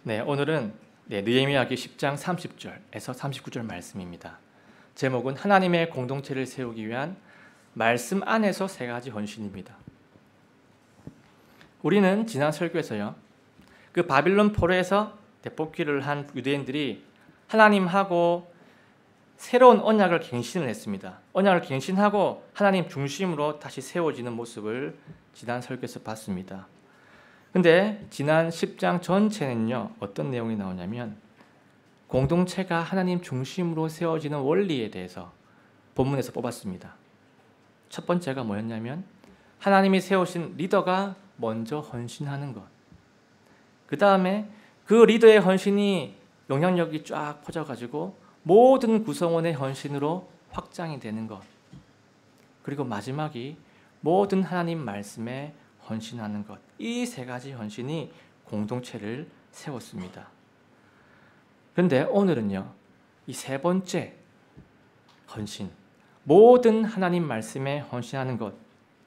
네, 오늘은 느헤미야기 10장 30절에서 39절 말씀입니다. 제목은 하나님의 공동체를 세우기 위한 말씀 안에서 세 가지 헌신입니다. 우리는 지난 설교에서요, 그 바빌론 포로에서 대폭귀를 한 유대인들이 하나님하고 새로운 언약을 갱신을 했습니다. 언약을 갱신하고 하나님 중심으로 다시 세워지는 모습을 지난 설교에서 봤습니다. 근데 지난 10장 전체는요, 어떤 내용이 나오냐면 공동체가 하나님 중심으로 세워지는 원리에 대해서 본문에서 뽑았습니다. 첫 번째가 뭐였냐면 하나님이 세우신 리더가 먼저 헌신하는 것. 그 다음에 그 리더의 헌신이 영향력이 쫙 퍼져가지고 모든 구성원의 헌신으로 확장이 되는 것. 그리고 마지막이 모든 하나님 말씀에 헌신하는 것. 이 세 가지 헌신이 공동체를 세웠습니다. 그런데 오늘은요, 이 세 번째 헌신, 모든 하나님 말씀에 헌신하는 것,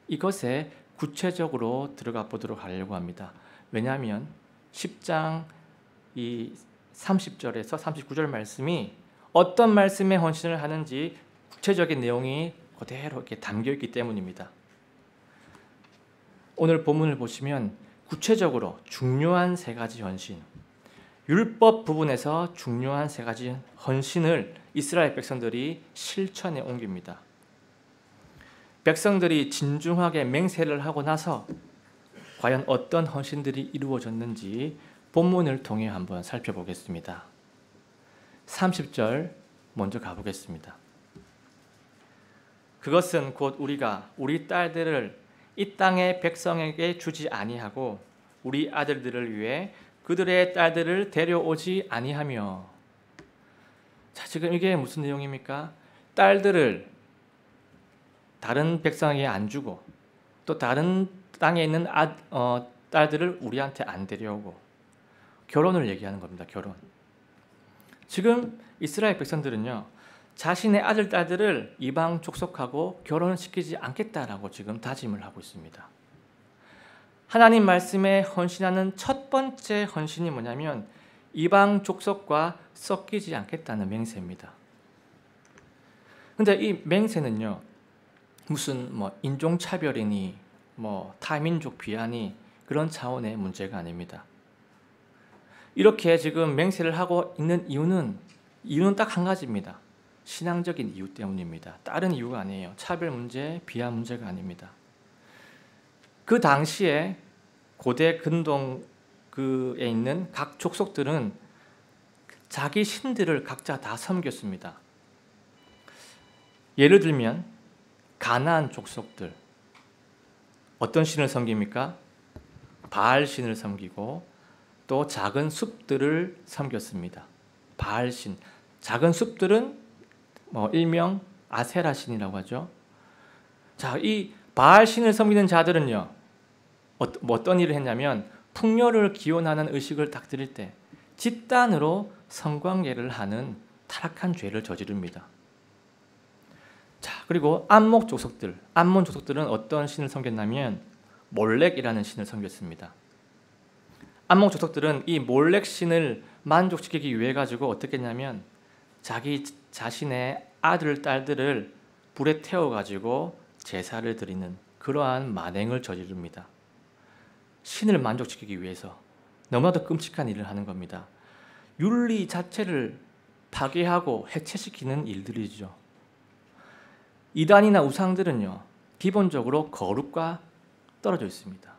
이것에 구체적으로 들어가 보도록 하려고 합니다. 왜냐하면 10장 이 30절에서 39절 말씀이 어떤 말씀에 헌신을 하는지 구체적인 내용이 그대로 이렇게 담겨 있기 때문입니다. 오늘 본문을 보시면 구체적으로 중요한 세 가지 헌신, 율법 부분에서 중요한 세 가지 헌신을 이스라엘 백성들이 실천에 옮깁니다. 백성들이 진중하게 맹세를 하고 나서 과연 어떤 헌신들이 이루어졌는지 본문을 통해 한번 살펴보겠습니다. 30절 먼저 가보겠습니다. 그것은 곧 우리가 우리 딸들을 이 땅의 백성에게 주지 아니하고 우리 아들들을 위해 그들의 딸들을 데려오지 아니하며. 자, 지금 이게 무슨 내용입니까? 딸들을 다른 백성에게 안 주고 또 다른 땅에 있는 딸들을 우리한테 안 데려오고 결혼을 얘기하는 겁니다. 결혼. 지금 이스라엘 백성들은요, 자신의 아들, 딸들을 이방 족속하고 결혼을 시키지 않겠다라고 지금 다짐을 하고 있습니다. 하나님 말씀에 헌신하는 첫 번째 헌신이 뭐냐면 이방 족속과 섞이지 않겠다는 맹세입니다. 근데 이 맹세는요, 무슨 인종차별이니 타민족 비하니 그런 차원의 문제가 아닙니다. 이렇게 지금 맹세를 하고 있는 이유는 딱 한 가지입니다. 신앙적인 이유 때문입니다. 다른 이유가 아니에요. 차별 문제, 비하 문제가 아닙니다. 그 당시에 고대 근동에 있는 각 족속들은 자기 신들을 각자 다 섬겼습니다. 예를 들면 가나안 족속들, 어떤 신을 섬깁니까? 바알 신을 섬기고 또 작은 숲들을 섬겼습니다. 바알 신, 작은 숲들은 일명 아세라 신이라고 하죠. 자, 이 바알 신을 섬기는 자들은요, 어떤 일을 했냐면 풍요를 기원하는 의식을 딱 드릴 때 집단으로 성광예를 하는 타락한 죄를 저지릅니다. 자, 그리고 암몬 족속들은 어떤 신을 섬겼냐면 몰렉이라는 신을 섬겼습니다. 암몬 족속들은 이 몰렉 신을 만족시키기 위해 가지고 어떻게 했냐면 자기 자신의 아들, 딸들을 불에 태워가지고 제사를 드리는 그러한 만행을 저지릅니다. 신을 만족시키기 위해서 너무나도 끔찍한 일을 하는 겁니다. 윤리 자체를 파괴하고 해체시키는 일들이죠. 이단이나 우상들은요, 기본적으로 거룩과 떨어져 있습니다.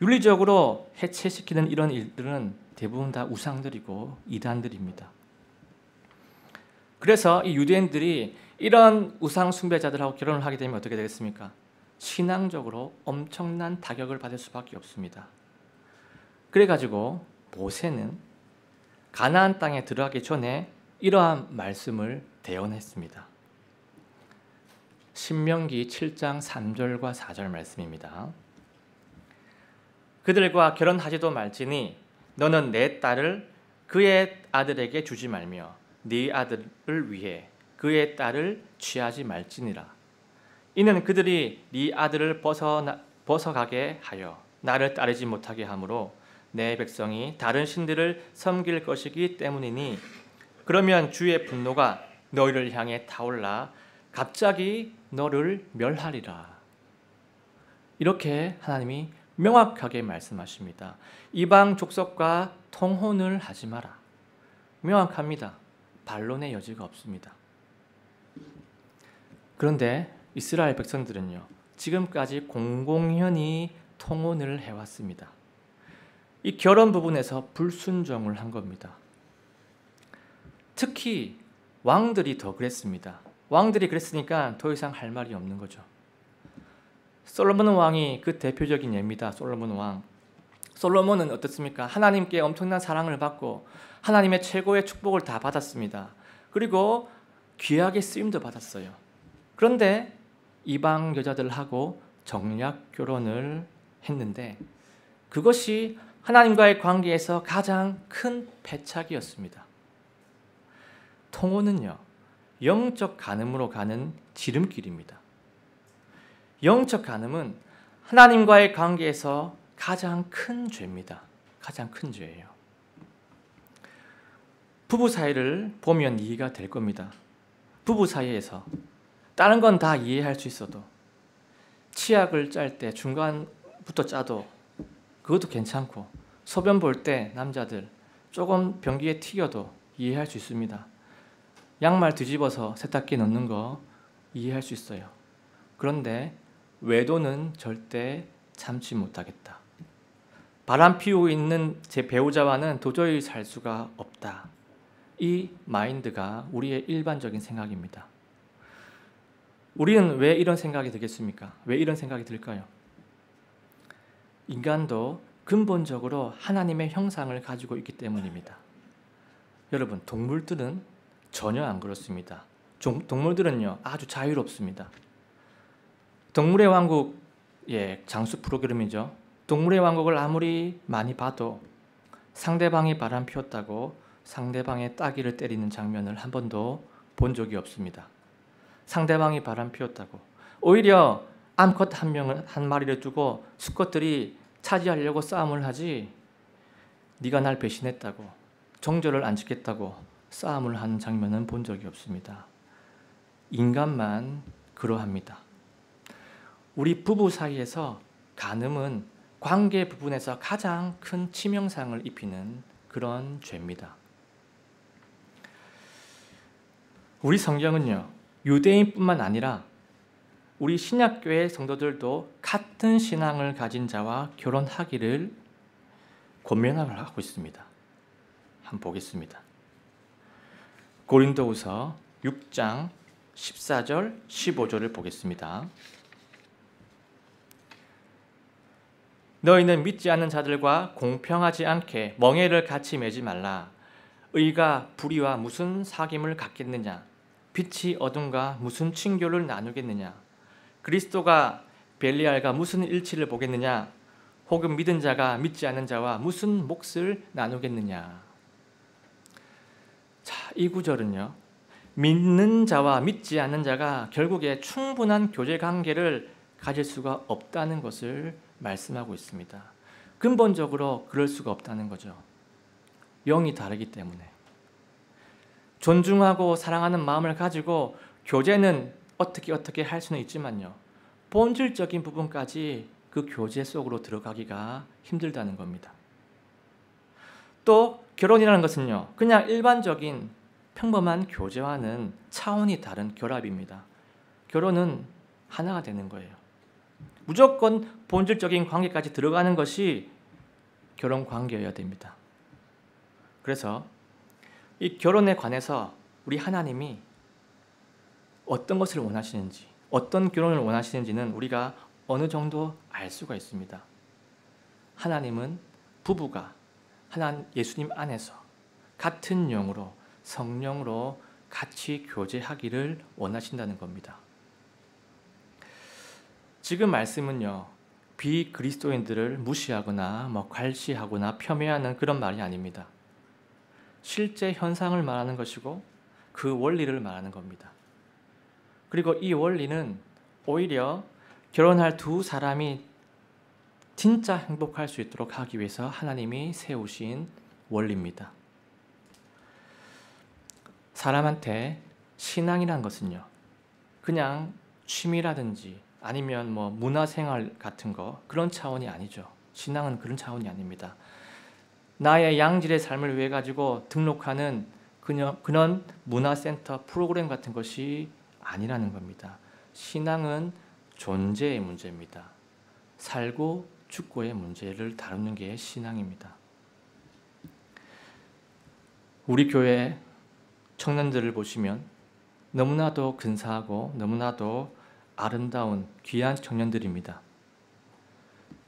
윤리적으로 해체시키는 이런 일들은 대부분 다 우상들이고 이단들입니다. 그래서 이 유대인들이 이런 우상 숭배자들하고 결혼을 하게 되면 어떻게 되겠습니까? 신앙적으로 엄청난 타격을 받을 수밖에 없습니다. 그래가지고 모세는 가나안 땅에 들어가기 전에 이러한 말씀을 대언했습니다. 신명기 7장 3절과 4절 말씀입니다. 그들과 결혼하지도 말지니 너는 내 딸을 그의 아들에게 주지 말며 네 아들을 위해 그의 딸을 취하지 말지니라. 이는 그들이 네 아들을 벗어가게 하여 나를 따르지 못하게 하므로 내 백성이 다른 신들을 섬길 것이기 때문이니 그러면 주의 분노가 너희를 향해 타올라 갑자기 너를 멸하리라. 이렇게 하나님이 명확하게 말씀하십니다. 이방 족속과 통혼을 하지 마라. 명확합니다. 반론의 여지가 없습니다. 그런데 이스라엘 백성들은요, 지금까지 공공연히 통혼을 해왔습니다. 이 결혼 부분에서 불순종을 한 겁니다. 특히 왕들이 더 그랬습니다. 왕들이 그랬으니까 더 이상 할 말이 없는 거죠. 솔로몬 왕이 그 대표적인 예입니다. 솔로몬 왕. 솔로몬은 어떻습니까? 하나님께 엄청난 사랑을 받고 하나님의 최고의 축복을 다 받았습니다. 그리고 귀하게 쓰임도 받았어요. 그런데 이방 여자들하고 정략 결혼을 했는데 그것이 하나님과의 관계에서 가장 큰 패착이었습니다. 통혼은요, 영적 간음으로 가는 지름길입니다. 영적 간음은 하나님과의 관계에서 가장 큰 죄입니다. 가장 큰 죄예요. 부부 사이를 보면 이해가 될 겁니다. 부부 사이에서 다른 건 다 이해할 수 있어도 치약을 짤 때 중간부터 짜도 그것도 괜찮고, 소변 볼 때 남자들 조금 변기에 튀겨도 이해할 수 있습니다. 양말 뒤집어서 세탁기에 넣는 거 이해할 수 있어요. 그런데 외도는 절대 참지 못하겠다. 바람 피우고 있는 제 배우자와는 도저히 살 수가 없다. 이 마인드가 우리의 일반적인 생각입니다. 우리는 왜 이런 생각이 들겠습니까? 왜 이런 생각이 들까요? 인간도 근본적으로 하나님의 형상을 가지고 있기 때문입니다. 여러분, 동물들은 전혀 안 그렇습니다. 동물들은요, 아주 자유롭습니다. 동물의 왕국, 장수 프로그램이죠. 동물의 왕국을 아무리 많이 봐도 상대방이 바람 피웠다고 상대방의 따귀를 때리는 장면을 한 번도 본 적이 없습니다. 상대방이 바람 피웠다고. 오히려 암컷 한 마리를 두고 수컷들이 차지하려고 싸움을 하지, 네가 날 배신했다고, 정절을 안 지켰다고 싸움을 하는 장면은 본 적이 없습니다. 인간만 그러합니다. 우리 부부 사이에서 간음은 관계 부분에서 가장 큰 치명상을 입히는 그런 죄입니다. 우리 성경은요, 유대인뿐만 아니라 우리 신약교회 성도들도 같은 신앙을 가진 자와 결혼하기를 권면을 하고 있습니다. 한번 보겠습니다. 고린도후서 6장 14절 15절을 보겠습니다. 너희는 믿지 않는 자들과 공평하지 않게 멍에를 같이 매지 말라. 의가 불의와 무슨 사귐을 갖겠느냐? 빛이 어둠과 무슨 친교를 나누겠느냐? 그리스도가 벨리알과 무슨 일치를 보겠느냐? 혹은 믿은 자가 믿지 않는 자와 무슨 몫을 나누겠느냐? 자, 이 구절은요, 믿는 자와 믿지 않는 자가 결국에 충분한 교제 관계를 가질 수가 없다는 것을 말씀하고 있습니다. 근본적으로 그럴 수가 없다는 거죠. 영이 다르기 때문에. 존중하고 사랑하는 마음을 가지고 교제는 어떻게 할 수는 있지만요, 본질적인 부분까지 그 교제 속으로 들어가기가 힘들다는 겁니다. 또 결혼이라는 것은요, 그냥 일반적인 평범한 교제와는 차원이 다른 결합입니다. 결혼은 하나가 되는 거예요. 무조건 본질적인 관계까지 들어가는 것이 결혼 관계여야 됩니다. 그래서 이 결혼에 관해서 우리 하나님이 어떤 것을 원하시는지, 어떤 결혼을 원하시는지는 우리가 어느 정도 알 수가 있습니다. 하나님은 부부가 예수님 안에서 같은 영으로, 성령으로 같이 교제하기를 원하신다는 겁니다. 지금 말씀은요, 비그리스도인들을 무시하거나 괄시하거나 폄훼하는 그런 말이 아닙니다. 실제 현상을 말하는 것이고 그 원리를 말하는 겁니다. 그리고 이 원리는 오히려 결혼할 두 사람이 진짜 행복할 수 있도록 하기 위해서 하나님이 세우신 원리입니다. 사람한테 신앙이란 것은요, 그냥 취미라든지 아니면 문화생활 같은 거, 그런 차원이 아니죠. 신앙은 그런 차원이 아닙니다. 나의 양질의 삶을 위해 가지고 등록하는 그런 문화센터 프로그램 같은 것이 아니라는 겁니다. 신앙은 존재의 문제입니다. 살고 죽고의 문제를 다루는 게 신앙입니다. 우리 교회 청년들을 보시면 너무나도 근사하고 너무나도 아름다운 귀한 청년들입니다.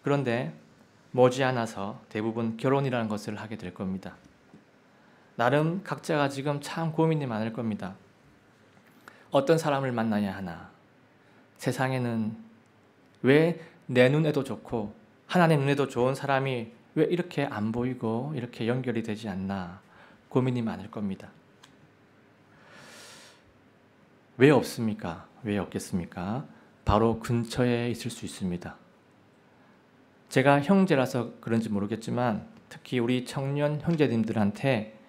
그런데 머지않아서 대부분 결혼이라는 것을 하게 될 겁니다. 나름 각자가 지금 참 고민이 많을 겁니다. 어떤 사람을 만나야 하나? 세상에는 왜 내 눈에도 좋고 하나님 눈에도 좋은 사람이 왜 이렇게 안 보이고 이렇게 연결이 되지 않나? 고민이 많을 겁니다. 왜 없습니까? 왜 없겠습니까? 바로 근처에 있을 수 있습니다. 제가 형제라서 그런지 모르겠지만 특히 우리 청년 형제님들한테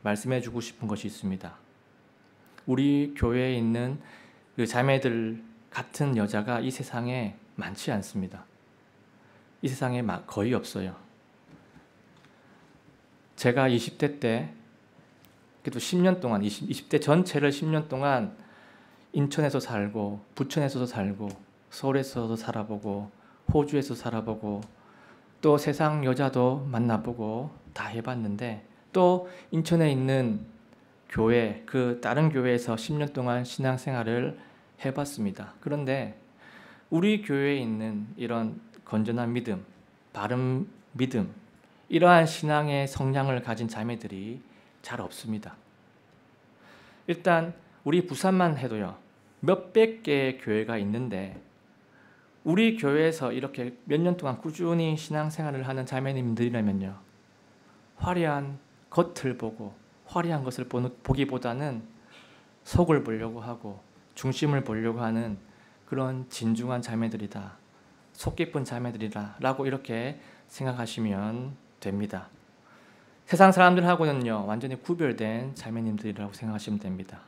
말씀해 주고 싶은 것이 있습니다. 우리 교회에 있는 그 자매들 같은 여자가 이 세상에 많지 않습니다. 이 세상에 거의 없어요. 제가 20대 때 그래도 10년 동안 20대 전체를 10년 동안 인천에서 살고 부천에서도 살고 서울에서도 살아보고 호주에서 살아보고 또 세상 여자도 만나보고 다 해봤는데 또 인천에 있는 교회 그 다른 교회에서 10년 동안 신앙생활을 해봤습니다. 그런데 우리 교회에 있는 이런 건전한 믿음, 바른 믿음, 이러한 신앙의 성향을 가진 자매들이 잘 없습니다. 일단 우리 부산만 해도요, 몇백 개의 교회가 있는데 우리 교회에서 이렇게 몇 년 동안 꾸준히 신앙생활을 하는 자매님들이라면요, 화려한 겉을 보고 화려한 것을 보기보다는 속을 보려고 하고 중심을 보려고 하는 그런 진중한 자매들이다, 속 깊은 자매들이다 라고 이렇게 생각하시면 됩니다. 세상 사람들하고는요 완전히 구별된 자매님들이라고 생각하시면 됩니다.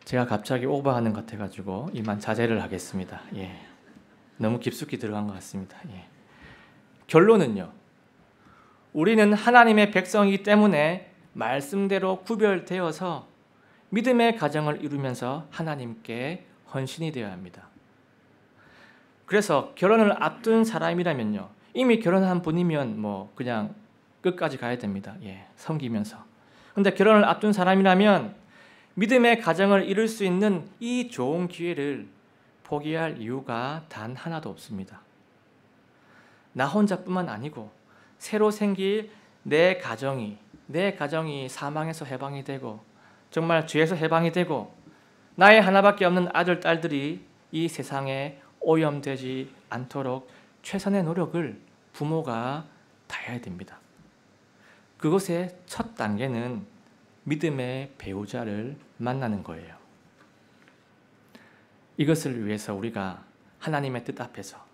제가 갑자기 오버하는 것 같아가지고 이만 자제를 하겠습니다. 너무 깊숙이 들어간 것 같습니다. 결론은요, 우리는 하나님의 백성이기 때문에 말씀대로 구별되어서 믿음의 가정을 이루면서 하나님께 헌신이 되어야 합니다. 그래서 결혼을 앞둔 사람이라면요, 이미 결혼한 분이면 그냥 끝까지 가야 됩니다. 섬기면서. 근데 결혼을 앞둔 사람이라면 믿음의 가정을 이룰 수 있는 이 좋은 기회를 포기할 이유가 단 하나도 없습니다. 나 혼자뿐만 아니고 새로 생길 내 가정이 사망에서 해방이 되고 정말 죄에서 해방이 되고 나의 하나밖에 없는 아들, 딸들이 이 세상에 오염되지 않도록 최선의 노력을 부모가 다해야 됩니다. 그것의 첫 단계는 믿음의 배우자를 만나는 거예요. 이것을 위해서 우리가 하나님의 뜻 앞에서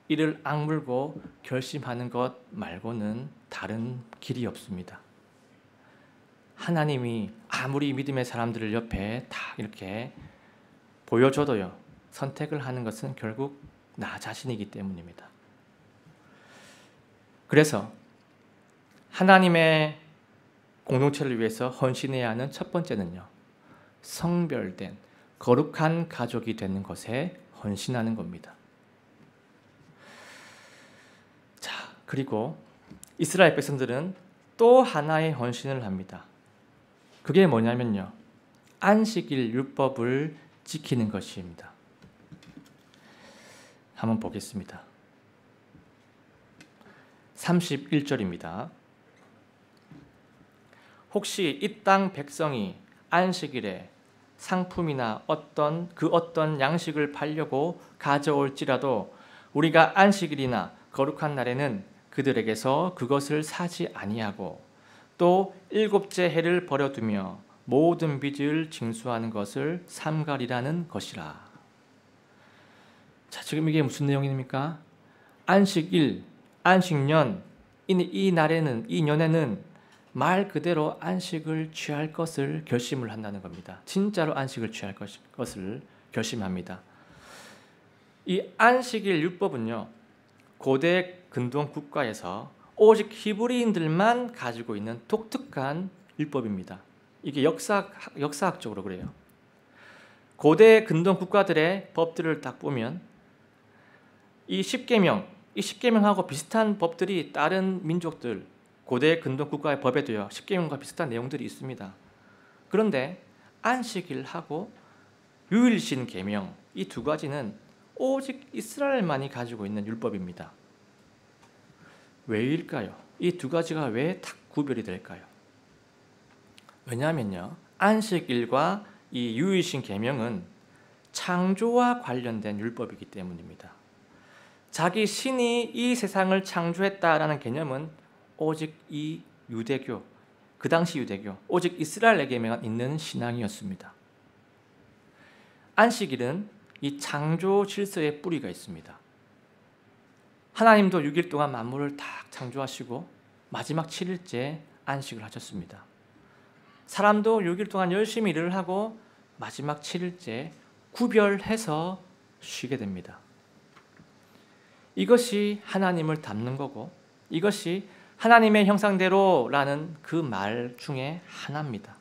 이를 악물고 결심하는 것 말고는 다른 길이 없습니다. 하나님이 아무리 믿음의 사람들을 옆에 다 이렇게 보여줘도요, 선택을 하는 것은 결국 나 자신이기 때문입니다. 그래서 하나님의 공동체를 위해서 헌신해야 하는 첫 번째는요, 성별된 거룩한 가족이 되는 것에 헌신하는 겁니다. 자, 그리고 이스라엘 백성들은 또 하나의 헌신을 합니다. 그게 뭐냐면요, 안식일 율법을 지키는 것입니다. 한번 보겠습니다. 31절입니다. 혹시 이 땅 백성이 안식일에 상품이나 어떤 양식을 팔려고 가져올지라도 우리가 안식일이나 거룩한 날에는 그들에게서 그것을 사지 아니하고 또 일곱째 해를 버려두며 모든 빚을 징수하는 것을 삼가리라는 것이라. 자, 지금 이게 무슨 내용입니까? 안식일, 안식년, 이 날에는, 이 년에는 말 그대로 안식을 취할 것을 결심을 한다는 겁니다. 진짜로 안식을 취할 것을 결심합니다. 이 안식일 율법은요, 고대 근동 국가에서 오직 히브리인들만 가지고 있는 독특한 율법입니다. 이게 역사학적으로 그래요. 고대 근동 국가들의 법들을 딱 보면 이 십계명하고 비슷한 법들이 다른 민족들, 고대 근동 국가의 법에도요, 십계명과 비슷한 내용들이 있습니다. 그런데 안식일하고 유일신 계명, 이 두 가지는 오직 이스라엘만이 가지고 있는 율법입니다. 왜일까요? 이 두 가지가 왜 딱 구별이 될까요? 왜냐하면요, 안식일과 이 유일신 계명은 창조와 관련된 율법이기 때문입니다. 자기 신이 이 세상을 창조했다라는 개념은 오직 이 유대교, 그 당시 유대교, 오직 이스라엘에게만 있는 신앙이었습니다. 안식일은 이 창조 질서의 뿌리가 있습니다. 하나님도 6일 동안 만물을 딱 창조하시고 마지막 7일째 안식을 하셨습니다. 사람도 6일 동안 열심히 일을 하고 마지막 7일째 구별해서 쉬게 됩니다. 이것이 하나님을 닮는 거고, 이것이 하나님의 형상대로라는 그 말 중에 하나입니다.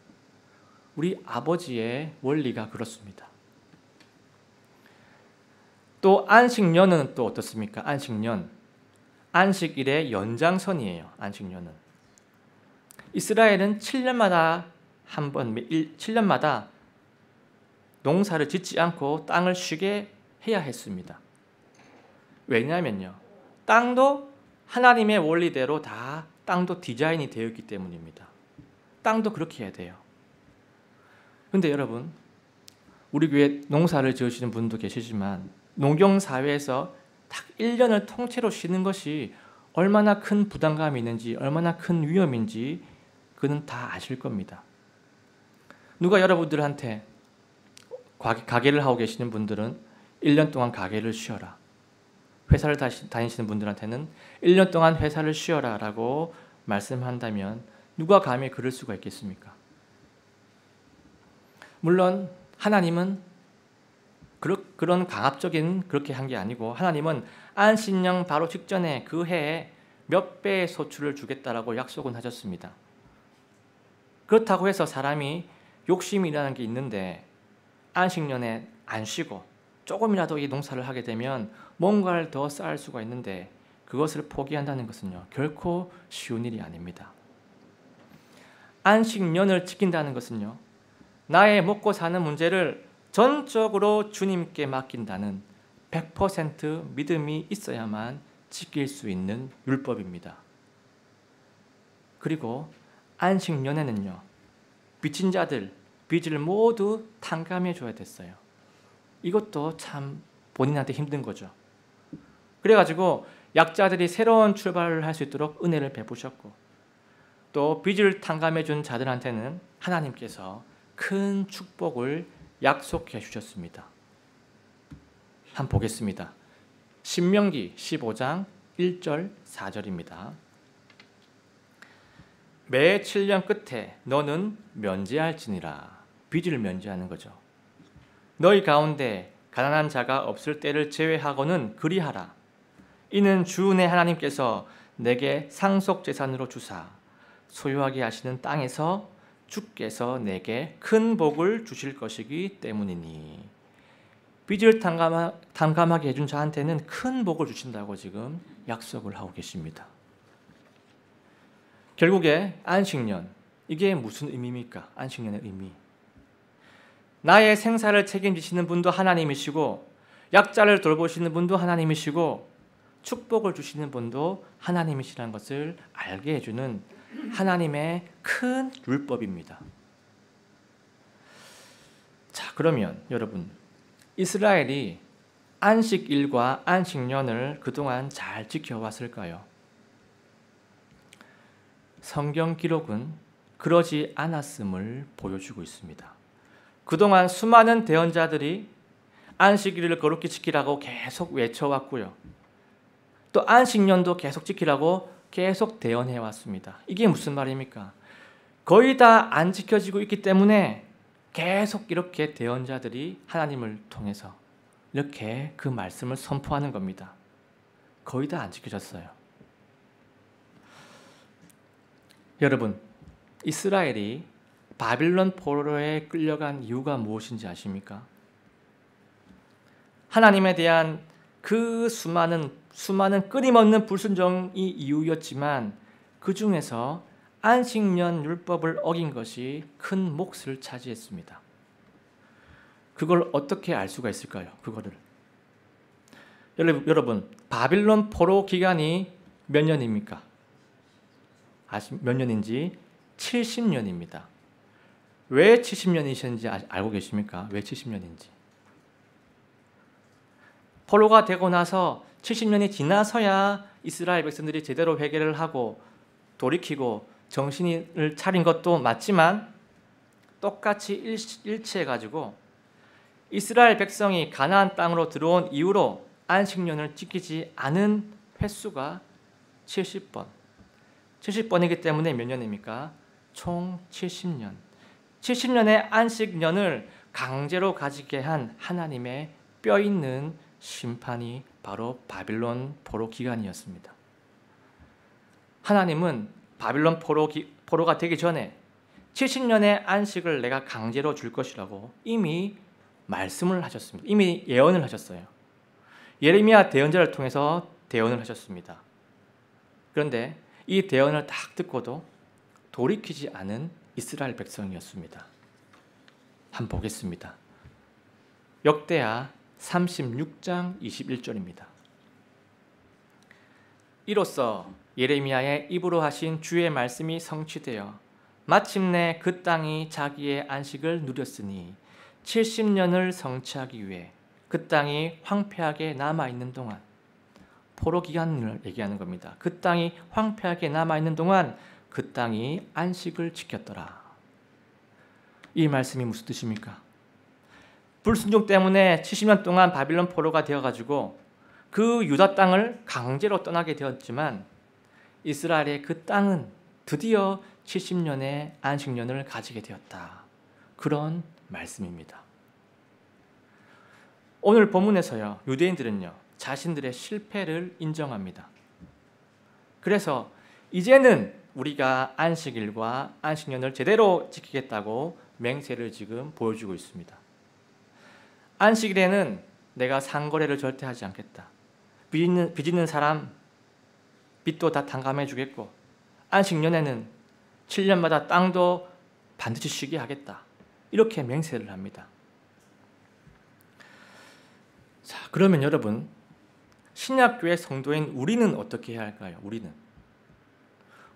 우리 아버지의 원리가 그렇습니다. 또 안식년은 또 어떻습니까? 안식년, 안식일의 연장선이에요. 안식년은 이스라엘은 7년마다 한 번, 7년마다 농사를 짓지 않고 땅을 쉬게 해야 했습니다. 왜냐하면요, 땅도 하나님의 원리대로 다 땅도 디자인이 되어 있기 때문입니다. 땅도 그렇게 해야 돼요. 그런데 여러분, 우리 교회 농사를 지으시는 분도 계시지만 농경사회에서 딱 1년을 통째로 쉬는 것이 얼마나 큰 부담감이 있는지, 얼마나 큰 위험인지 그는 다 아실 겁니다. 누가 여러분들한테, 가게를 하고 계시는 분들은 1년 동안 가게를 쉬어라, 회사를 다니시는 분들한테는 1년 동안 회사를 쉬어라 라고 말씀한다면 누가 감히 그럴 수가 있겠습니까? 물론 하나님은 그런 강압적인 그렇게 한 게 아니고, 하나님은 안식년 바로 직전에 그 해에 몇 배의 소출을 주겠다라고 약속은 하셨습니다. 그렇다고 해서 사람이 욕심이라는 게 있는데 안식년에 안 쉬고 조금이라도 이 농사를 하게 되면 뭔가를 더 쌓을 수가 있는데 그것을 포기한다는 것은요, 결코 쉬운 일이 아닙니다. 안식년을 지킨다는 것은요, 나의 먹고 사는 문제를 전적으로 주님께 맡긴다는 100% 믿음이 있어야만 지킬 수 있는 율법입니다. 그리고 안식년에는요, 빚진 자들, 빚을 모두 탕감해 줘야 됐어요. 이것도 참 본인한테 힘든 거죠. 그래가지고 약자들이 새로운 출발을 할 수 있도록 은혜를 베푸셨고, 또 빚을 탕감해 준 자들한테는 하나님께서 큰 축복을 약속해 주셨습니다. 한번 보겠습니다. 신명기 15장 1절 4절입니다. 매 7년 끝에 너는 면제할지니라. 빚을 면제하는 거죠. 너희 가운데 가난한 자가 없을 때를 제외하고는 그리하라. 이는 주 내 하나님께서 내게 상속재산으로 주사 소유하게 하시는 땅에서 주께서 내게 큰 복을 주실 것이기 때문이니. 빚을 탕감하게 해준 자한테는 큰 복을 주신다고 지금 약속을 하고 계십니다. 결국에 안식년, 이게 무슨 의미입니까? 안식년의 의미. 나의 생사를 책임지시는 분도 하나님이시고, 약자를 돌보시는 분도 하나님이시고, 축복을 주시는 분도 하나님이시라는 것을 알게 해주는 하나님의 큰 율법입니다. 자, 그러면 여러분, 이스라엘이 안식일과 안식년을 그동안 잘 지켜왔을까요? 성경 기록은 그러지 않았음을 보여주고 있습니다. 그동안 수많은 대언자들이 안식일을 거룩히 지키라고 계속 외쳐왔고요. 또 안식년도 계속 지키라고 계속 대언해 왔습니다. 이게 무슨 말입니까? 거의 다 안 지켜지고 있기 때문에 계속 이렇게 대언자들이 하나님을 통해서 이렇게 그 말씀을 선포하는 겁니다. 거의 다 안 지켜졌어요. 여러분, 이스라엘이 바빌론 포로에 끌려간 이유가 무엇인지 아십니까? 하나님에 대한 그 수많은 끊임없는 불순종이 이유였지만 그 중에서 안식년 율법을 어긴 것이 큰 몫을 차지했습니다. 그걸 어떻게 알 수가 있을까요? 그거를 여러분, 바빌론 포로 기간이 몇 년입니까? 몇 년인지 70년입니다. 왜 70년이셨는지 알고 계십니까? 왜 70년인지. 포로가 되고 나서 70년이 지나서야 이스라엘 백성들이 제대로 회개를 하고 돌이키고 정신을 차린 것도 맞지만 똑같이 일치해가지고 이스라엘 백성이 가나안 땅으로 들어온 이후로 안식년을 지키지 않은 횟수가 70번. 70번이기 때문에 몇 년입니까? 총 70년. 70년의 안식년을 강제로 가지게 한 하나님의 뼈 있는 심판이 바로 바빌론 포로 기간이었습니다. 하나님은 바빌론 포로가 되기 전에 70년의 안식을 내가 강제로 줄 것이라고 이미 말씀을 하셨습니다. 이미 예언을 하셨어요. 예레미야 대언자를 통해서 대언을 하셨습니다. 그런데 이 대언을 딱 듣고도 돌이키지 않은 이스라엘 백성이었습니다. 한번 보겠습니다. 역대하 36장 21절입니다. 이로써 예레미야의 입으로 하신 주의 말씀이 성취되어 마침내 그 땅이 자기의 안식을 누렸으니 70년을 성취하기 위해 그 땅이 황폐하게 남아있는 동안, 포로 기간을 얘기하는 겁니다. 그 땅이 황폐하게 남아있는 동안 그 땅이 안식을 지켰더라. 이 말씀이 무슨 뜻입니까? 불순종 때문에 70년 동안 바빌론 포로가 되어가지고 그 유다 땅을 강제로 떠나게 되었지만 이스라엘의 그 땅은 드디어 70년의 안식년을 가지게 되었다. 그런 말씀입니다. 오늘 본문에서요, 유대인들은요, 자신들의 실패를 인정합니다. 그래서 이제는 우리가 안식일과 안식년을 제대로 지키겠다고 맹세를 지금 보여주고 있습니다. 안식일에는 내가 상거래를 절대 하지 않겠다. 빚 있는 사람 빚도 다 탕감해 주겠고, 안식년에는 7년마다 땅도 반드시 쉬게 하겠다. 이렇게 맹세를 합니다. 자, 그러면 여러분, 신약교회 성도인 우리는 어떻게 해야 할까요?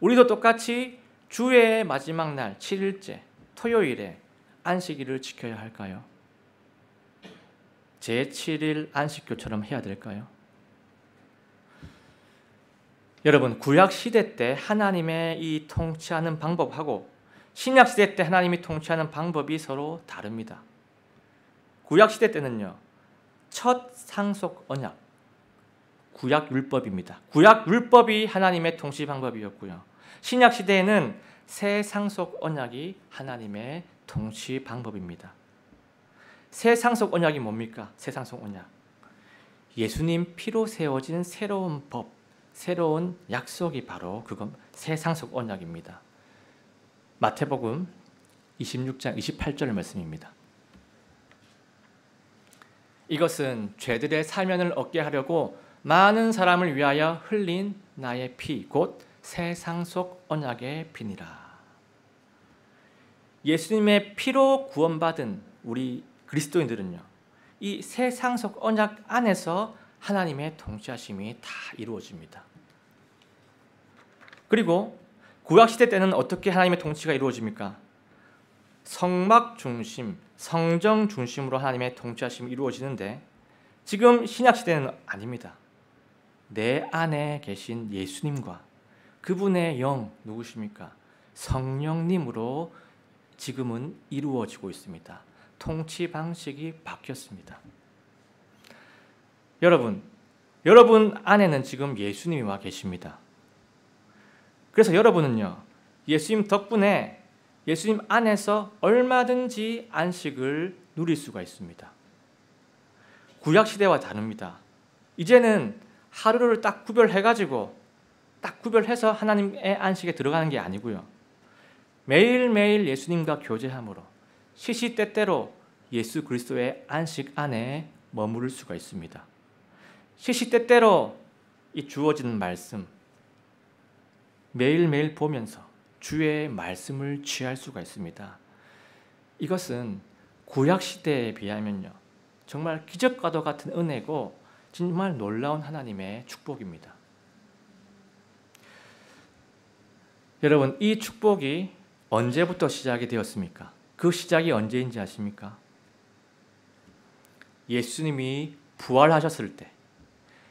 우리도 똑같이 주의 마지막 날 7일째 토요일에 안식일을 지켜야 할까요? 제7일 안식교처럼 해야 될까요? 여러분, 구약 시대 때 하나님의 이 통치하는 방법하고 신약 시대 때 하나님이 통치하는 방법이 서로 다릅니다. 구약 시대 때는요, 첫 상속 언약, 구약 율법입니다. 구약 율법이 하나님의 통치 방법이었고요. 신약 시대에는 새 상속 언약이 하나님의 통치 방법입니다. 새 상속 언약이 뭡니까? 새 상속 언약. 예수님 피로 세워진 새로운 법, 새로운 약속이 바로 그건 새 상속 언약입니다. 마태복음 26장 28절 말씀입니다. 이것은 죄들의 사면을 얻게 하려고 많은 사람을 위하여 흘린 나의 피, 곧 새 상속 언약의 피니라. 예수님의 피로 구원받은 우리 그리스도인들은요, 이 새 상속 언약 안에서 하나님의 통치하심이 다 이루어집니다. 그리고 구약시대 때는 어떻게 하나님의 통치가 이루어집니까? 성막 중심, 성정 중심으로 하나님의 통치하심이 이루어지는데 지금 신약시대는 아닙니다. 내 안에 계신 예수님과 그분의 영, 누구십니까? 성령님으로 지금은 이루어지고 있습니다. 통치 방식이 바뀌었습니다. 여러분 안에는 지금 예수님이 와 계십니다. 그래서 여러분은요, 예수님 덕분에 예수님 안에서 얼마든지 안식을 누릴 수가 있습니다. 구약시대와 다릅니다. 이제는 하루를 딱 구별해서 하나님의 안식에 들어가는 게 아니고요. 매일매일 예수님과 교제함으로 시시때때로 예수 그리스도의 안식 안에 머무를 수가 있습니다. 시시때때로 이 주어지는 말씀 매일매일 보면서 주의 말씀을 취할 수가 있습니다. 이것은 구약시대에 비하면요, 정말 기적과도 같은 은혜고 정말 놀라운 하나님의 축복입니다. 여러분, 이 축복이 언제부터 시작이 되었습니까? 그 시작이 언제인지 아십니까? 예수님이 부활하셨을 때,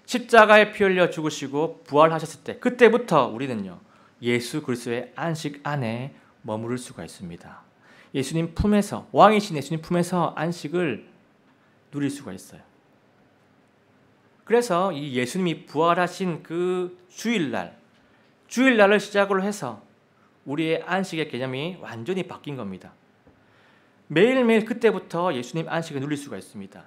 십자가에 피 흘려 죽으시고 부활하셨을 때, 그때부터 우리는요, 예수 그리스도의 안식 안에 머무를 수가 있습니다. 예수님 품에서, 왕이신 예수님 품에서 안식을 누릴 수가 있어요. 그래서 이 예수님이 부활하신 그 주일날을 시작으로 해서 우리의 안식의 개념이 완전히 바뀐 겁니다. 매일매일 그때부터 예수님 안식을 누릴 수가 있습니다.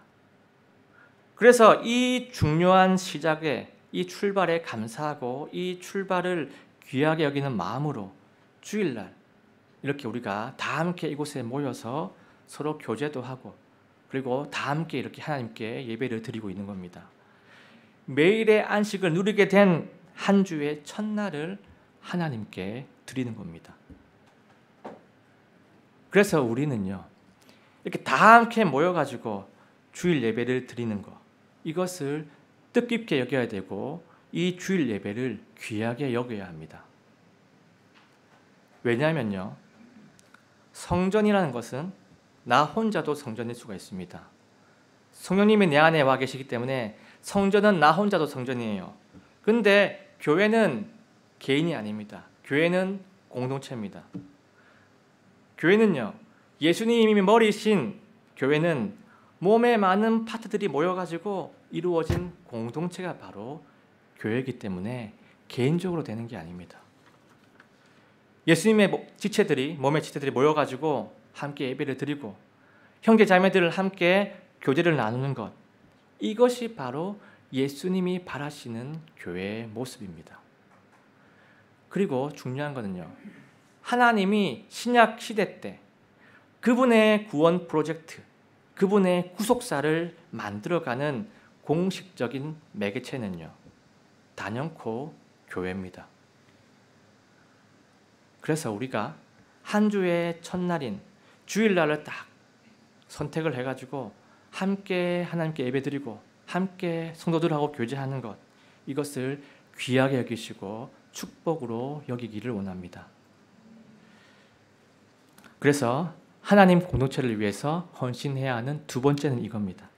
그래서 이 중요한 시작에, 이 출발에 감사하고 이 출발을 귀하게 여기는 마음으로 주일날 이렇게 우리가 다 함께 이곳에 모여서 서로 교제도 하고 그리고 다 함께 이렇게 하나님께 예배를 드리고 있는 겁니다. 매일의 안식을 누리게 된 한 주의 첫날을 하나님께 드리는 겁니다. 그래서 우리는요, 이렇게 다 함께 모여가지고 주일 예배를 드리는 것, 이것을 뜻깊게 여겨야 되고 이 주일 예배를 귀하게 여겨야 합니다. 왜냐하면요, 성전이라는 것은 나 혼자도 성전일 수가 있습니다. 성령님이 내 안에 와 계시기 때문에 성전은 나 혼자도 성전이에요. 근데 교회는 개인이 아닙니다. 교회는 공동체입니다. 교회는요, 예수님이 머리신 교회는 몸의 많은 파트들이 모여가지고 이루어진 공동체가 바로 교회이기 때문에 개인적으로 되는 게 아닙니다. 예수님의 지체들이, 몸의 지체들이 모여가지고 함께 예배를 드리고 형제 자매들을 함께 교제를 나누는 것, 이것이 바로 예수님이 바라시는 교회의 모습입니다. 그리고 중요한 것은요, 하나님이 신약 시대 때 그분의 구원 프로젝트, 그분의 구속사를 만들어가는 공식적인 매개체는요, 단연코 교회입니다. 그래서 우리가 한 주의 첫날인 주일날을 딱 선택을 해가지고 함께 하나님께 예배드리고 함께 성도들하고 교제하는 것, 이것을 귀하게 여기시고 축복으로 여기기를 원합니다. 그래서 하나님 공동체를 위해서 헌신해야 하는 두 번째는 이겁니다.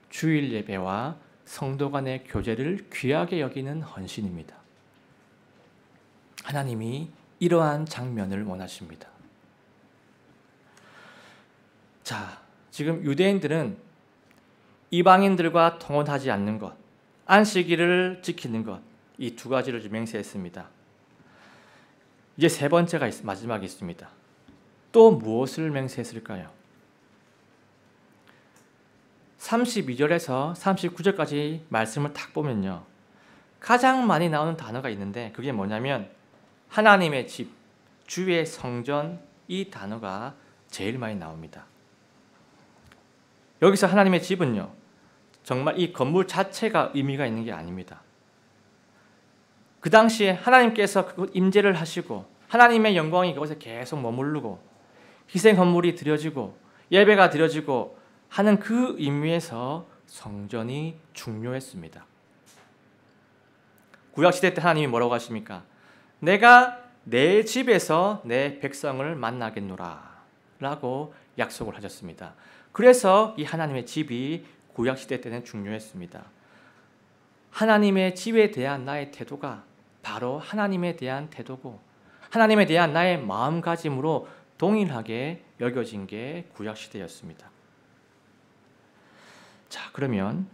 주일 예배와 성도 간의 교제를 귀하게 여기는 헌신입니다. 하나님이 이러한 장면을 원하십니다. 자, 지금 유대인들은 이방인들과 통혼하지 않는 것, 안식일을 지키는 것, 이 두 가지를 맹세했습니다. 이제 세 번째가 마지막에 있습니다. 또 무엇을 맹세했을까요? 32절에서 39절까지 말씀을 딱 보면요, 가장 많이 나오는 단어가 있는데 그게 뭐냐면 하나님의 집, 주의 성전, 이 단어가 제일 많이 나옵니다. 여기서 하나님의 집은요, 정말 이 건물 자체가 의미가 있는 게 아닙니다. 그 당시에 하나님께서 그곳 임재를 하시고 하나님의 영광이 그곳에 계속 머무르고 희생 헌물이 드려지고 예배가 드려지고 하는 그 의미에서 성전이 중요했습니다. 구약시대 때 하나님이 뭐라고 하십니까? 내가 내 집에서 내 백성을 만나겠노라 라고 약속을 하셨습니다. 그래서 이 하나님의 집이 구약시대 때는 중요했습니다. 하나님의 집에 대한 나의 태도가 바로 하나님에 대한 태도고 하나님에 대한 나의 마음가짐으로 동일하게 여겨진 게 구약시대였습니다. 자, 그러면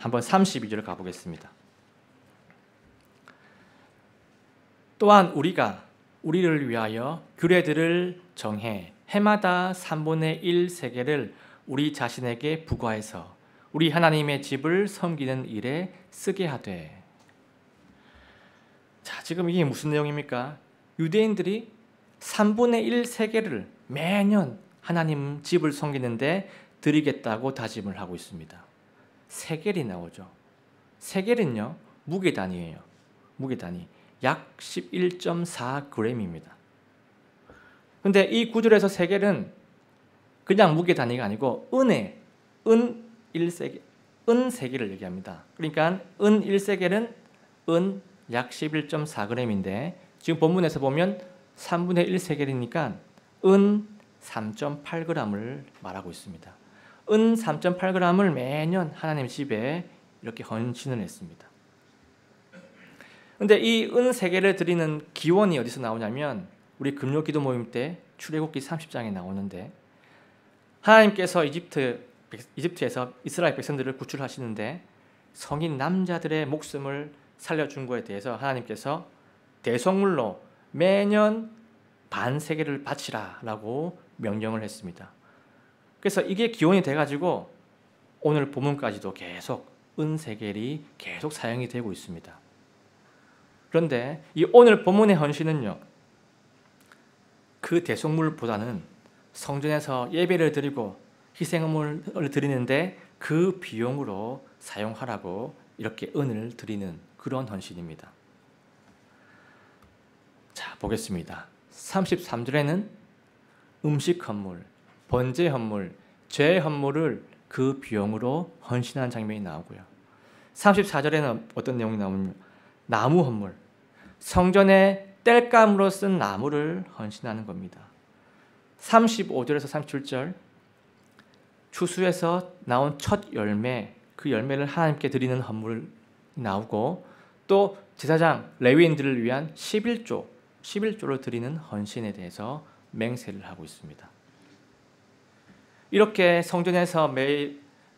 한번 32절 가보겠습니다. 또한 우리가 우리를 위하여 규례들을 정해 해마다 3분의 1 세겔을 우리 자신에게 부과해서 우리 하나님의 집을 섬기는 일에 쓰게 하되. 자, 지금 이게 무슨 내용입니까? 유대인들이 3분의 1 세겔을 매년 하나님 집을 섬기는데 드리겠다고 다짐을 하고 있습니다. 세겔이 나오죠. 세겔은요, 무게단위예요. 무게단위. 약 11.4g입니다. 근데 이 구절에서 세겔은 그냥 무게단위가 아니고 은 1세겔, 은 세겔을 얘기합니다. 그러니까 은 1세겔은 은 약 11.4g인데 지금 본문에서 보면 3분의 1세겔이니까 은 3.8g을 말하고 있습니다. 은 3.8g을 매년 하나님 집에 이렇게 헌신을 했습니다. 근데 이 은 세겔을 드리는 기원이 어디서 나오냐면 우리 금요 기도 모임 때 출애굽기 30장에 나오는데 하나님께서 이집트에서 이스라엘 백성들을 구출하시는데 성인 남자들의 목숨을 살려준 거에 대해서 하나님께서 대속물로 매년 반 세겔을 바치라라고 명령을 했습니다. 그래서 이게 기원이 돼가지고 오늘 본문까지도 계속 은 세겔이 계속 사용이 되고 있습니다. 그런데 이 오늘 본문의 헌신은요, 그 대속물보다는 성전에서 예배를 드리고 희생음을 드리는데 그 비용으로 사용하라고 이렇게 은을 드리는 그런 헌신입니다. 자, 보겠습니다. 33절에는 음식 헌물, 번제 헌물, 죄 헌물을 그 비용으로 헌신하는 장면이 나오고요. 34절에는 어떤 내용이 나오냐면 나무 헌물, 성전에 땔감으로 쓴 나무를 헌신하는 겁니다. 35절에서 37절 추수에서 나온 첫 열매, 그 열매를 하나님께 드리는 헌물이 나오고 또 제사장 레위인들을 위한 11조를 드리는 헌신에 대해서 맹세를 하고 있습니다. 이렇게 성전에서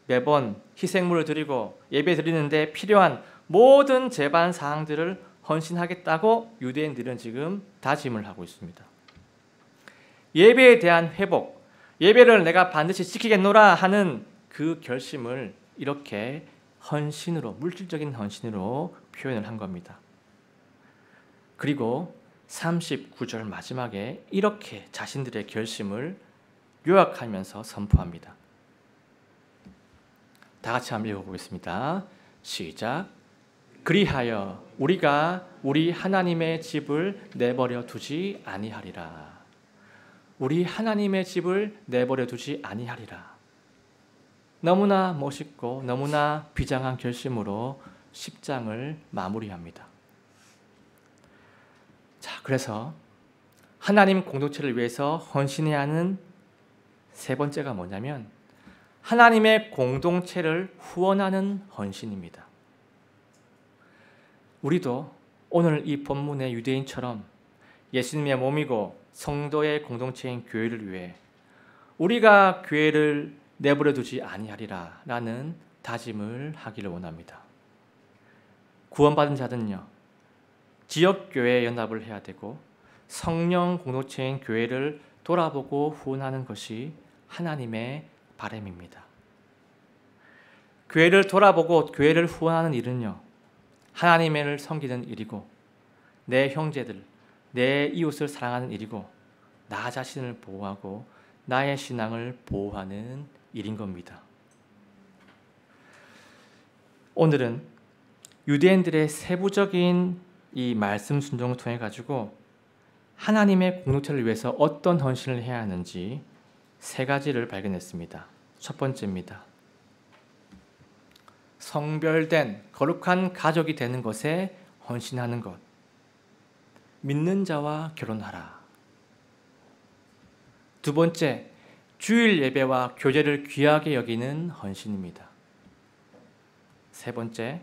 매번 희생물을 드리고 예배 드리는데 필요한 모든 제반 사항들을 헌신하겠다고 유대인들은 지금 다짐을 하고 있습니다. 예배에 대한 회복, 예배를 내가 반드시 지키겠노라 하는 그 결심을 이렇게 헌신으로, 물질적인 헌신으로 표현을 한 겁니다. 그리고 39절 마지막에 이렇게 자신들의 결심을 요약하면서 선포합니다. 다 같이 한번 읽어보겠습니다. 시작. 그리하여 우리가 우리 하나님의 집을 내버려 두지 아니하리라. 우리 하나님의 집을 내버려 두지 아니하리라. 너무나 멋있고 너무나 비장한 결심으로 10장을 마무리합니다. 자, 그래서 하나님 공동체를 위해서 헌신해야 하는 세 번째가 뭐냐면 하나님의 공동체를 후원하는 헌신입니다. 우리도 오늘 이 본문의 유대인처럼 예수님의 몸이고 성도의 공동체인 교회를 위해 우리가 교회를 내버려 두지 아니하리라 라는 다짐을 하기를 원합니다. 구원받은 자들은요, 지역교회 연합을 해야 되고 성령 공동체인 교회를 돌아보고 후원하는 것이 하나님의 바람입니다. 교회를 돌아보고 교회를 후원하는 일은요, 하나님을 섬기는 일이고 내 형제들, 내 이웃을 사랑하는 일이고 나 자신을 보호하고 나의 신앙을 보호하는 일인 겁니다. 오늘은 유대인들의 세부적인 이 말씀 순종을 통해 가지고 하나님의 공동체를 위해서 어떤 헌신을 해야 하는지 세 가지를 발견했습니다. 첫 번째입니다. 성별된 거룩한 가족이 되는 것에 헌신하는 것. 믿는 자와 결혼하라. 두 번째, 주일 예배와 교제를 귀하게 여기는 헌신입니다. 세 번째,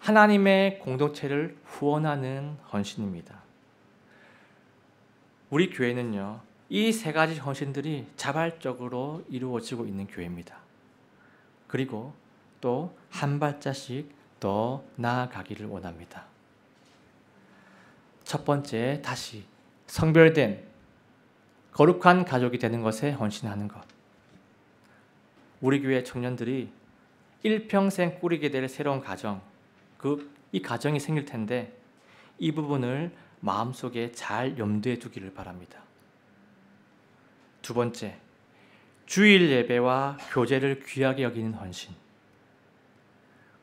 하나님의 공동체를 후원하는 헌신입니다. 우리 교회는요, 이 세 가지 헌신들이 자발적으로 이루어지고 있는 교회입니다. 그리고 또 한 발자씩 더 나아가기를 원합니다. 첫 번째, 다시 성별된 거룩한 가족이 되는 것에 헌신하는 것. 우리 교회 청년들이 일평생 꾸리게 될 새로운 가정, 이 가정이 생길 텐데 이 부분을 마음속에 잘 염두에 두기를 바랍니다. 두 번째, 주일 예배와 교제를 귀하게 여기는 헌신.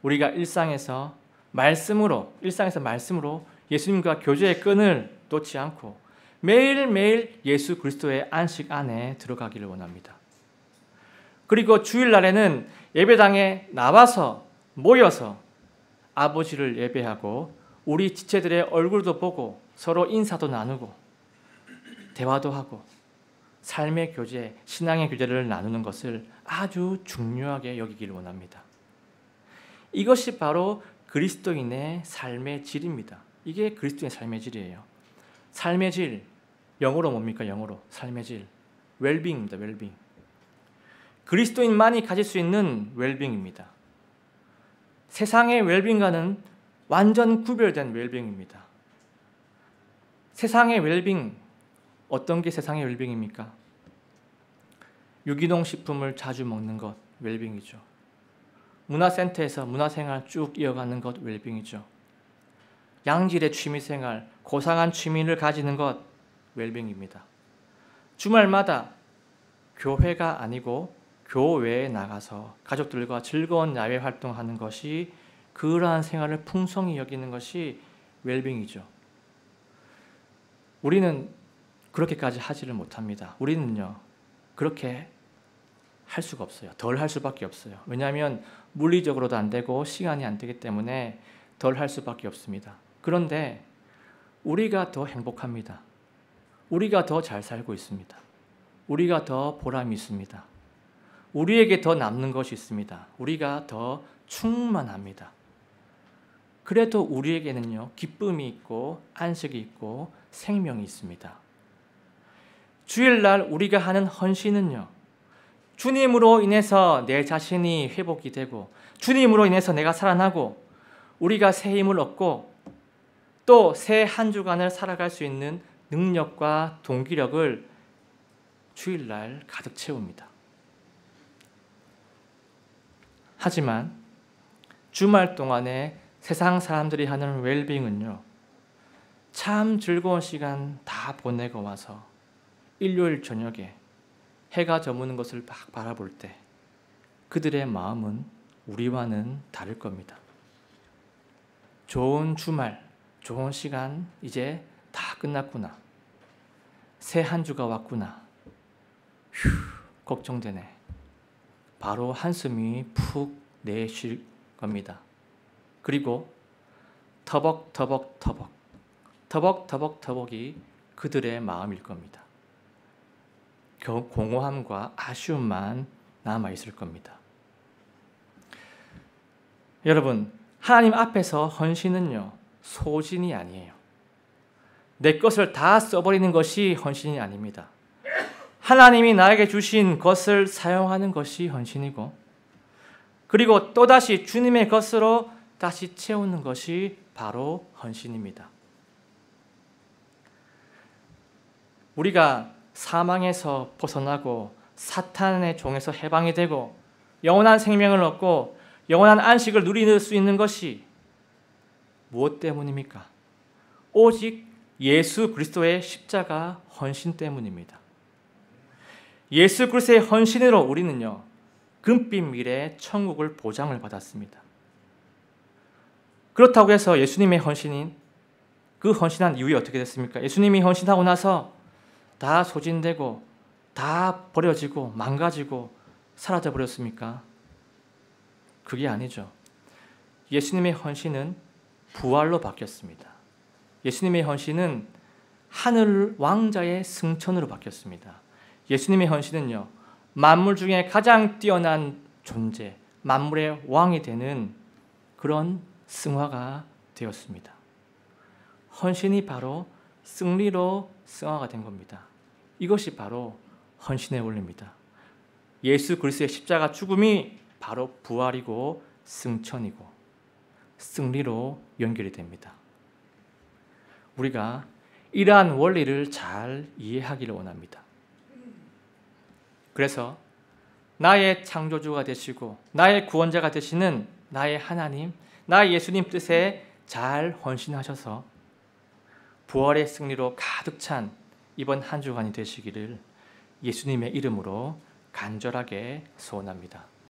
우리가 일상에서 말씀으로 예수님과 예수님과의 끈을 놓지 않고 매일매일 예수 그리스도의 안식 안에 들어가기를 원합니다. 그리고 주일날에는 예배당에 나와서 모여서 아버지를 예배하고 우리 지체들의 얼굴도 보고 서로 인사도 나누고 대화도 하고 삶의 교제, 신앙의 교제를 나누는 것을 아주 중요하게 여기기를 원합니다. 이것이 바로 그리스도인의 삶의 질입니다. 이게 그리스도인의 삶의 질이에요. 삶의 질, 영어로 뭡니까? 영어로 삶의 질, 웰빙입니다. 웰빙. 그리스도인만이 가질 수 있는 웰빙입니다. 세상의 웰빙과는 완전 구별된 웰빙입니다. 세상의 웰빙, 어떤 게 세상의 웰빙입니까? 유기농 식품을 자주 먹는 것, 웰빙이죠. 문화센터에서 문화생활 쭉 이어가는 것, 웰빙이죠. 양질의 취미생활, 고상한 취미를 가지는 것, 웰빙입니다. 주말마다 교회가 아니고 교외에 나가서 가족들과 즐거운 야외 활동하는 것이, 그러한 생활을 풍성히 여기는 것이 웰빙이죠. 우리는 그렇게까지 하지를 못합니다. 우리는요, 그렇게 할 수가 없어요. 덜 할 수밖에 없어요. 왜냐하면 물리적으로도 안 되고 시간이 안 되기 때문에 덜 할 수밖에 없습니다. 그런데 우리가 더 행복합니다. 우리가 더 잘 살고 있습니다. 우리가 더 보람이 있습니다. 우리에게 더 남는 것이 있습니다. 우리가 더 충만합니다. 그래도 우리에게는요, 기쁨이 있고 안식이 있고 생명이 있습니다. 주일날 우리가 하는 헌신은요, 주님으로 인해서 내 자신이 회복이 되고 주님으로 인해서 내가 살아나고 우리가 새 힘을 얻고 또 새 한 주간을 살아갈 수 있는 능력과 동기력을 주일날 가득 채웁니다. 하지만 주말 동안에 세상 사람들이 하는 웰빙은요, 참 즐거운 시간 다 보내고 와서 일요일 저녁에 해가 저무는 것을 막 바라볼 때 그들의 마음은 우리와는 다를 겁니다. 좋은 주말, 좋은 시간 이제 다 끝났구나. 새 한 주가 왔구나. 휴, 걱정되네. 바로 한숨이 푹 내쉴 겁니다. 그리고 터벅터벅이 그들의 마음일 겁니다. 공허함과 아쉬움만 남아있을 겁니다. 여러분, 하나님 앞에서 헌신은요, 소진이 아니에요. 내 것을 다 써버리는 것이 헌신이 아닙니다. 하나님이 나에게 주신 것을 사용하는 것이 헌신이고, 그리고 또다시 주님의 것으로 다시 채우는 것이 바로 헌신입니다. 우리가 사망에서 벗어나고 사탄의 종에서 해방이 되고 영원한 생명을 얻고 영원한 안식을 누릴 수 있는 것이 무엇 때문입니까? 오직 예수 그리스도의 십자가 헌신 때문입니다. 예수 그리스도의 헌신으로 우리는요, 금빛 미래의 천국을 보장을 받았습니다. 그렇다고 해서 예수님의 헌신인 그 헌신한 이후에 어떻게 됐습니까? 예수님이 헌신하고 나서 다 소진되고 다 버려지고 망가지고 사라져 버렸습니까? 그게 아니죠. 예수님의 헌신은 부활로 바뀌었습니다. 예수님의 헌신은 하늘 왕자의 승천으로 바뀌었습니다. 예수님의 헌신은요, 만물 중에 가장 뛰어난 존재, 만물의 왕이 되는 그런 승화가 되었습니다. 헌신이 바로 승리로 승화가 된 겁니다. 이것이 바로 헌신의 원리입니다. 예수 그리스도의 십자가 죽음이 바로 부활이고 승천이고 승리로 연결이 됩니다. 우리가 이러한 원리를 잘 이해하기를 원합니다. 그래서 나의 창조주가 되시고 나의 구원자가 되시는 나의 하나님, 나의 예수님 뜻에 잘 헌신하셔서 부활의 승리로 가득 찬 이번 한 주간이 되시기를 예수님의 이름으로 간절하게 소원합니다.